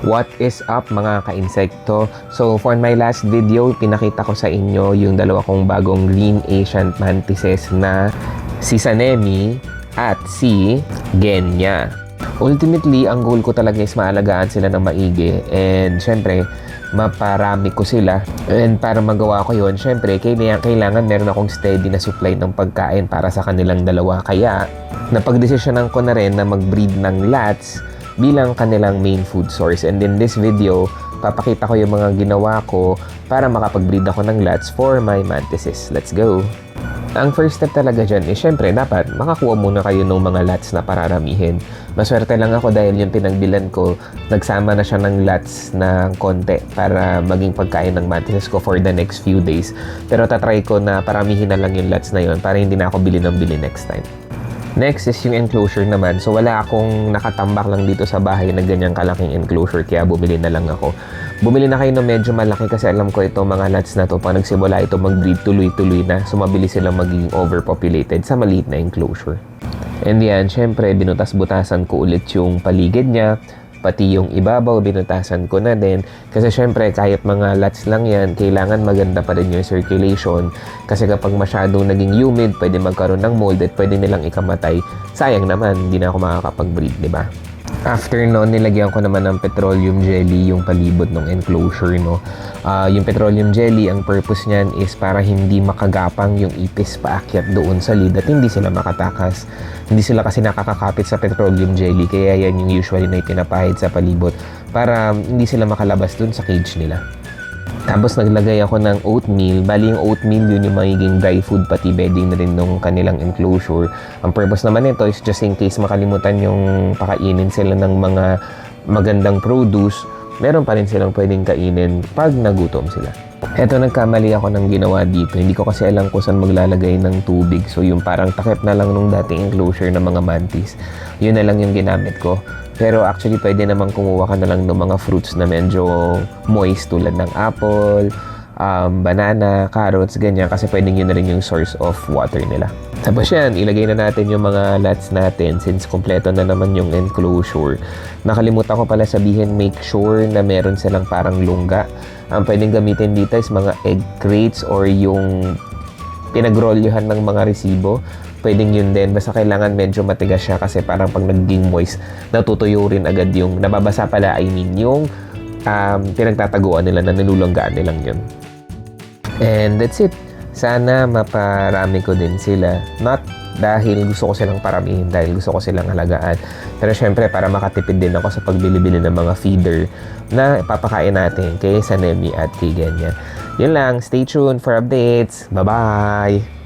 What is up mga ka-insekto? So for my last video, pinakita ko sa inyo yung dalawa kong bagong green Asian mantises na si Sanemi at si Genya. Ultimately, ang goal ko talaga is maalagaan sila ng maigi and syempre, maparami ko sila. And para magawa ko yun, syempre, kailangan meron akong steady na supply ng pagkain para sa kanilang dalawa. Kaya, napagdesisyonan ko na rin na mag-breed ng lats bilang kanilang main food source. And in this video, papakita ko yung mga ginawa ko para makapag-breed ako ng lats for my mantises. Let's go! Ang first step talaga dyan is syempre dapat makakuha muna kayo ng mga lats na pararamihin. Maswerte lang ako dahil yung pinagbilan ko, nagsama na siya ng lats na konti para maging pagkain ng mantises ko for the next few days. Pero tatry ko na paramihin na lang yung lats na yun para hindi na ako bili ng bili next time. Next is yung enclosure naman. So wala akong nakatambak lang dito sa bahay na ganyang kalaking enclosure kaya bumili na lang ako. Bumili na kayo ng medyo malaki kasi alam ko ito mga lats na to pag nagsimula ito mag-breed tuloy-tuloy na so mabilis silang magiging overpopulated sa maliit na enclosure. And yan, syempre binutas-butasan ko ulit yung paligid niya. Pati yung ibabaw, binutasan ko na din. Kasi syempre, kahit mga lats lang yan, kailangan maganda pa rin yung circulation. Kasi kapag masyadong naging humid, pwede magkaroon ng mold at pwede nilang ikamatay. Sayang naman, hindi na ako makakapag-breed, di ba? After noon, nilagyan ko naman ng petroleum jelly yung palibot ng enclosure, no? Yung petroleum jelly, ang purpose niyan is para hindi makagapang yung ipis paakyat doon sa lid at hindi sila makatakas. Hindi sila kasi nakakakapit sa petroleum jelly, kaya yan yung usually na itinapahid sa palibot para hindi sila makalabas doon sa cage nila. Tapos naglagay ako ng oatmeal. Bali yung oatmeal yun yung magiging dry food pati bedding na rin nung kanilang enclosure. Ang purpose naman nito is just in case makalimutan yung pakainin sila ng mga magandang produce, meron pa rin silang pwedeng kainin pag nagutom sila. Eto, nagkamali ako ng ginawa dito. Hindi ko kasi alam kung saan maglalagay ng tubig. So yung parang takip na lang nung dating enclosure ng mga mantis. Yun na lang yung ginamit ko. Pero actually, pwede naman kumuha ka na lang ng mga fruits na medyo moist tulad ng apple, banana, carrots, ganyan. Kasi pwedeng yun na rin yung source of water nila. Tapos yan, ilagay na natin yung mga lats natin since kompleto na naman yung enclosure. Nakalimutan ko pala sabihin, make sure na meron silang parang lungga. Ang pwedeng gamitin dito is mga egg crates or yung pinagrolyohan ng mga resibo. Pwedeng yun din. Basta kailangan medyo matigas siya kasi parang pag naging moist, natutuyo rin agad yung, nababasa pala, I mean, yung pinagtataguan nila na nilulunggaan nilang yun. And that's it. Sana maparami ko din sila. Not dahil gusto ko silang paramihin, dahil gusto ko silang halagaan. Pero syempre, para makatipid din ako sa pagbili-bili ng mga feeder na ipapakain natin kay Sanemi at kay Genya. Yun lang. Stay tuned for updates. Bye-bye!